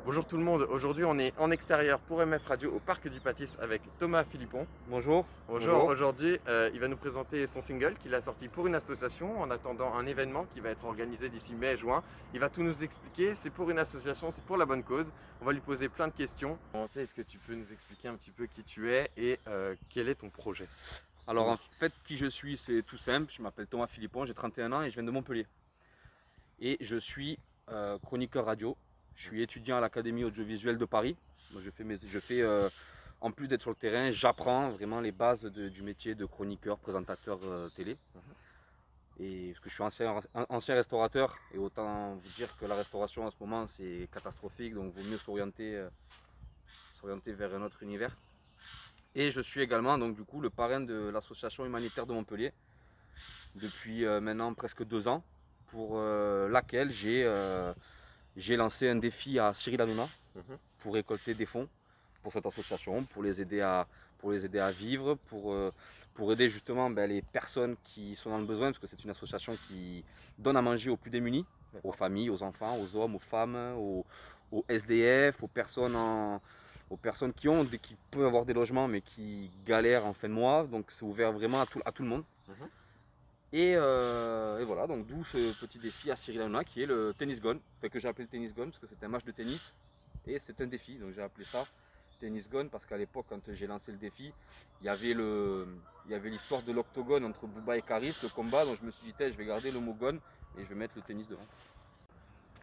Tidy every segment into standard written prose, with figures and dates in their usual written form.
Bonjour tout le monde, aujourd'hui on est en extérieur pour MF Radio au Parc du Patis avec Thomas Philippon. Bonjour. Bonjour, aujourd'hui il va nous présenter son single qu'il a sorti pour une association en attendant un événement qui va être organisé d'ici mai-juin. Il va tout nous expliquer, c'est pour une association, c'est pour la bonne cause. On va lui poser plein de questions. Est-ce que tu peux nous expliquer un petit peu qui tu es et quel est ton projet? Alors en fait, qui je suis, c'est tout simple. Je m'appelle Thomas Philippon, j'ai 31 ans et je viens de Montpellier. Et je suis chroniqueur radio. Je suis étudiant à l'Académie audiovisuelle de Paris. Moi, en plus d'être sur le terrain, j'apprends vraiment les bases du métier de chroniqueur, présentateur télé. Et parce que je suis ancien restaurateur et autant vous dire que la restauration en ce moment c'est catastrophique, donc il vaut mieux s'orienter vers un autre univers. Et je suis également donc du coup le parrain de l'association humanitaire de Montpellier depuis maintenant presque 2 ans, pour laquelle j'ai lancé un défi à Cyril Hanouna pour récolter des fonds pour cette association, pour les aider à vivre, pour aider justement les personnes qui sont dans le besoin, parce que c'est une association qui donne à manger aux plus démunis, aux familles, aux enfants, aux hommes, aux femmes, aux SDF, aux personnes qui peuvent avoir des logements mais qui galèrent en fin de mois. Donc c'est ouvert vraiment à tout le monde. Et voilà, donc d'où ce petit défi à Cyril Hanouna qui est le tennis gone, que j'ai appelé le tennis gone parce que c'était un match de tennis et c'est un défi, donc j'ai appelé ça tennis gone parce qu'à l'époque quand j'ai lancé le défi, il y avait l'histoire de l'octogone entre Booba et Karis, le combat, donc je me suis dit je vais garder le mot gone et je vais mettre le tennis devant.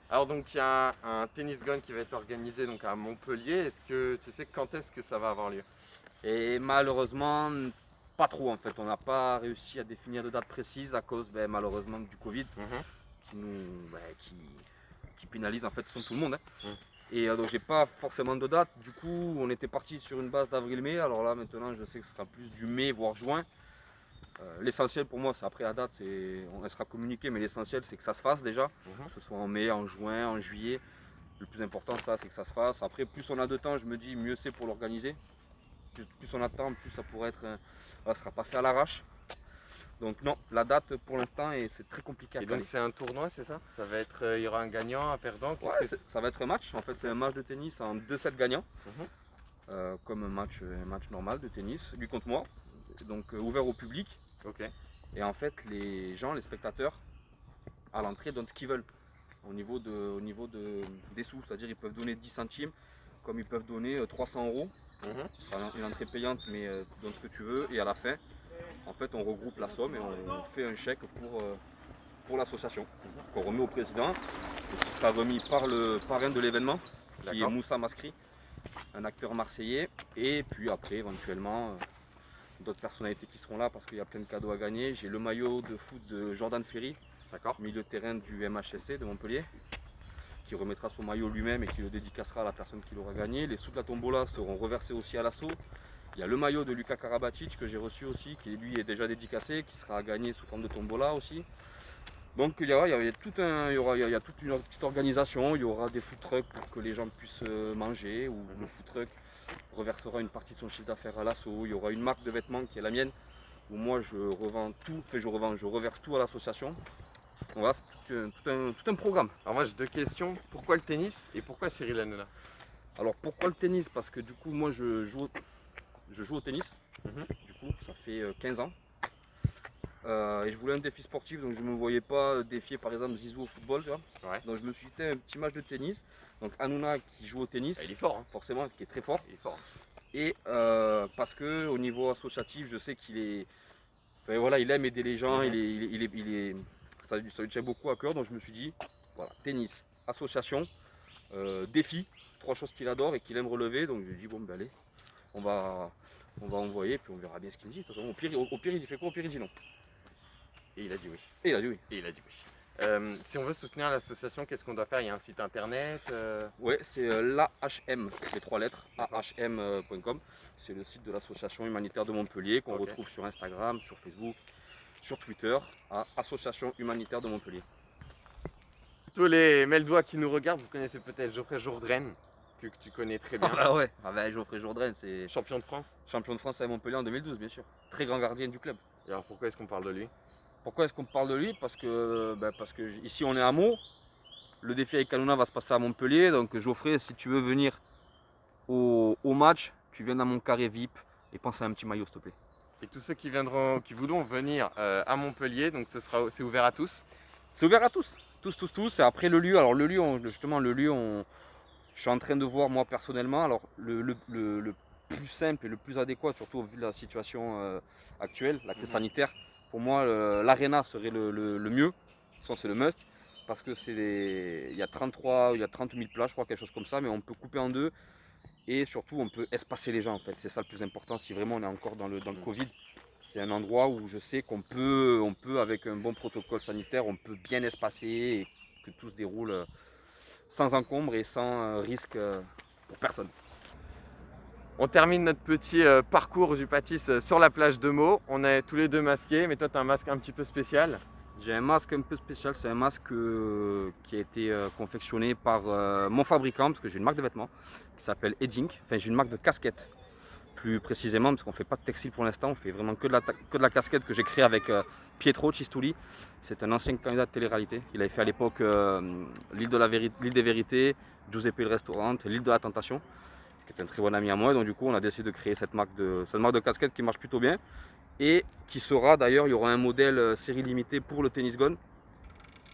Alors donc il y a un tennis gun qui va être organisé donc à Montpellier. Est-ce que tu sais quand est-ce que ça va avoir lieu? Et malheureusement, pas trop en fait, on n'a pas réussi à définir de date précise à cause malheureusement du Covid qui pénalise en fait tout le monde. Et donc j'ai pas forcément de date, du coup on était parti sur une base d'avril-mai, alors là maintenant je sais que ce sera plus du mai voire juin. L'essentiel pour moi, c'est après la date, elle sera communiquée, mais l'essentiel c'est que ça se fasse déjà, que ce soit en mai, en juin, en juillet. Le plus important c'est que ça se fasse. Après plus on a de temps, je me dis mieux c'est pour l'organiser. Plus on attend, plus ça pourrait être, ça sera pas fait à l'arrache. Donc non, la date pour l'instant c'est très compliqué à Et caler. donc c'est un tournoi, c'est ça? Ça va être, il y aura un gagnant, un perdant. Ça va être un match, en fait c'est un match de tennis en 2 sets gagnants, comme un match normal de tennis, lui contre moi, donc ouvert au public. Ok. Et en fait les spectateurs à l'entrée donnent ce qu'ils veulent au niveau des sous, c'est-à-dire ils peuvent donner 10 centimes comme ils peuvent donner 300 euros. Ce sera une entrée payante mais tu donnes ce que tu veux et à la fin en fait on regroupe la somme et on fait un chèque pour l'association qu'on remet au président et qui sera remis par le parrain de l'événement qui est Moussa Maskri, un acteur marseillais, et puis après éventuellement d'autres personnalités qui seront là parce qu'il y a plein de cadeaux à gagner. J'ai le maillot de foot de Jordan Ferry, milieu de terrain du MHSC de Montpellier, qui remettra son maillot lui-même et qui le dédicacera à la personne qui l'aura gagné. Les sous de la tombola seront reversés aussi à l'assaut. Il y a le maillot de Luka Karabatic que j'ai reçu aussi, qui lui est déjà dédicacé, qui sera à gagner sous forme de tombola aussi. Donc il y a toute une petite organisation, il y aura des food trucks pour que les gens puissent manger, ou le food truck reversera une partie de son chiffre d'affaires à l'assaut. Il y aura une marque de vêtements qui est la mienne, où moi je revends tout, je reverse tout à l'association. Voilà, c'est tout un programme. Alors moi j'ai deux questions. Pourquoi le tennis et pourquoi Cyril Hanouna? Alors pourquoi le tennis? Parce que du coup moi je joue au tennis, du coup ça fait 15 ans. Et je voulais un défi sportif, donc je ne me voyais pas défier par exemple Zizou au football, tu vois. Donc je me suis dit un petit match de tennis. Donc Hanouna qui joue au tennis, il est fort, forcément, qui est très fort. Il est fort. Et parce que au niveau associatif, je sais qu'il est, il aime aider les gens, ça lui tient beaucoup à cœur. Donc je me suis dit, voilà, tennis, association, défi, 3 choses qu'il adore et qu'il aime relever. Donc je lui ai dit bon ben allez, on va envoyer, puis on verra bien ce qu'il me dit. De toute façon, au pire il fait quoi? Au pire il dit non. Et il a dit oui. Et il a dit oui. Et il a dit oui. Si on veut soutenir l'association, qu'est-ce qu'on doit faire? Il y a un site internet Ouais, c'est l'AHM, les 3 lettres, ahm.com. C'est le site de l'association humanitaire de Montpellier qu'on retrouve sur Instagram, sur Facebook, sur Twitter, à Association humanitaire de Montpellier. Tous les Meldois qui nous regardent, vous connaissez peut-être Geoffrey Jourdraine, que tu connais très bien. Ah ouais, Geoffrey Jourdraine, c'est champion de France. Champion de France à Montpellier en 2012, bien sûr. Très grand gardien du club. Et alors pourquoi est-ce qu'on parle de lui? Pourquoi est-ce qu'on parle de lui? Parce que ici on est à Meaux, le défi avec Hanouna va se passer à Montpellier. Donc Geoffrey, si tu veux venir au match, tu viens dans mon carré VIP et pense à un petit maillot s'il te plaît. Et tous ceux qui voudront venir à Montpellier, donc c'est ouvert à tous. C'est ouvert à tous, tous. Et après le lieu, alors le lieu, je suis en train de voir moi personnellement, alors le plus simple et le plus adéquat, surtout au vu de la situation actuelle, la crise sanitaire, pour moi l'aréna serait le mieux, c'est le must, parce que il y a 30 000 places, je crois, quelque chose comme ça, mais on peut couper en deux. Et surtout, on peut espacer les gens en fait. C'est ça le plus important. Si vraiment on est encore dans le Covid, c'est un endroit où je sais qu'on peut, avec un bon protocole sanitaire, on peut bien espacer et que tout se déroule sans encombre et sans risque pour personne. On termine notre petit parcours du Patisse sur la plage de Meaux. On est tous les deux masqués, mais toi tu as un masque un petit peu spécial. J'ai un masque un peu spécial, c'est un masque qui a été confectionné par mon fabricant, parce que j'ai une marque de vêtements qui s'appelle Edink. Enfin, j'ai une marque de casquette, plus précisément, parce qu'on ne fait pas de textile pour l'instant, on fait vraiment que de la casquette que j'ai créée avec Pietro Cistulli. C'est un ancien candidat de télé-réalité. Il avait fait à l'époque l'île des Vérités, Giuseppe il Restaurant, l'île de la Tentation, qui est un très bon ami à moi. Donc du coup, on a décidé de créer cette marque de casquette qui marche plutôt bien. Et qui sera d'ailleurs, il y aura un modèle série limitée pour le Tennis Gone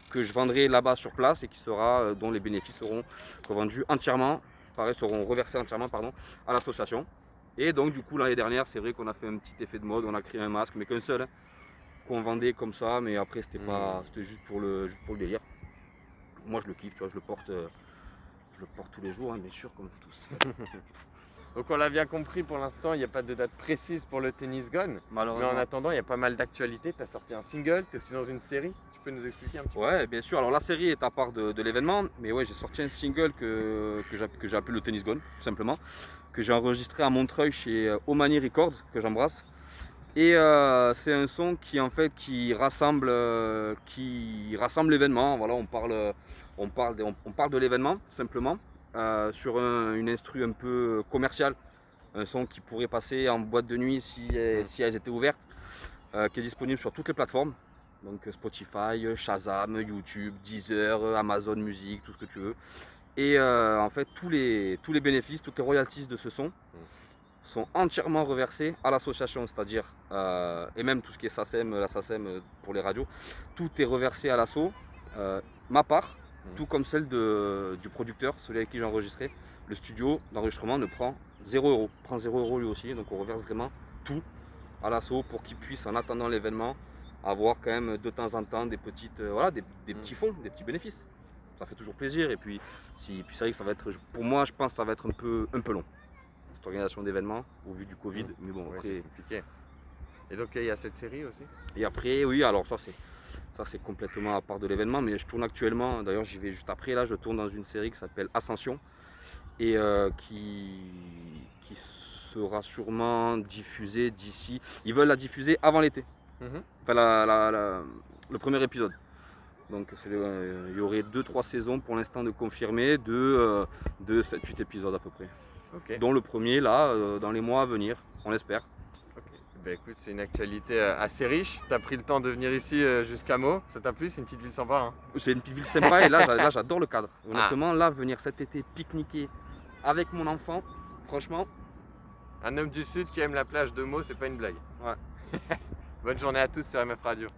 que je vendrai là-bas sur place et qui sera, dont les bénéfices seront revendus entièrement, seront reversés entièrement à l'association. Et donc du coup l'année dernière, c'est vrai qu'on a fait un petit effet de mode, on a créé un masque, mais qu'un seul, hein, qu'on vendait comme ça, mais après c'était juste pour le délire. Moi je le kiffe, tu vois, je le porte tous les jours, hein, bien sûr, comme vous tous. Donc on l'a bien compris, pour l'instant, il n'y a pas de date précise pour le Tennis Gone. Mais en attendant, il y a pas mal d'actualités. Tu as sorti un single, tu es aussi dans une série. Tu peux nous expliquer un petit peu? Ouais, bien sûr. Alors la série est à part de l'événement. Mais ouais, j'ai sorti un single que j'ai appelé le Tennis Gone, tout simplement. Que j'ai enregistré à Montreuil chez Omani Records, que j'embrasse. Et c'est un son qui rassemble l'événement. Voilà, on parle de l'événement, simplement. Sur une instru un peu commerciale, un son qui pourrait passer en boîte de nuit si elles étaient ouvertes, qui est disponible sur toutes les plateformes, donc Spotify, Shazam, YouTube, Deezer, Amazon Music, tout ce que tu veux. Et en fait tous les bénéfices, toutes les royalties de ce son sont entièrement reversés à l'association, c'est-à-dire, et même tout ce qui est SACEM, la SACEM pour les radios, tout est reversé à l'asso, ma part, tout comme celle du producteur, celui avec qui j'ai enregistré. Le studio d'enregistrement ne prend 0 €, prend 0 € lui aussi, donc on reverse vraiment tout à l'asso pour qu'il puisse, en attendant l'événement, avoir quand même de temps en temps des petites, des petits fonds, des petits bénéfices. Ça fait toujours plaisir, et puis c'est vrai que ça va être, pour moi je pense que ça va être un peu long, cette organisation d'événements au vu du Covid, mais bon après... C'est compliqué. Et donc il y a cette série aussi? Et après, oui, alors ça c'est complètement à part de l'événement, mais je tourne actuellement, d'ailleurs j'y vais juste après, là je tourne dans une série qui s'appelle Ascension, et qui sera sûrement diffusée d'ici, ils veulent la diffuser avant l'été, enfin le premier épisode. Donc il y aurait 2-3 saisons pour l'instant de confirmer, de 7-8 épisodes à peu près. Okay. Dont le premier là, dans les mois à venir, on l'espère. Bah écoute, c'est une actualité assez riche. Tu as pris le temps de venir ici jusqu'à Meaux. Ça t'a plu? C'est une petite ville sympa, hein? C'est une petite ville sympa, et là j'adore le cadre. Honnêtement, là venir cet été pique-niquer avec mon enfant, franchement. Un homme du Sud qui aime la plage de Meaux, c'est pas une blague. Ouais. Bonne journée à tous sur MF Radio.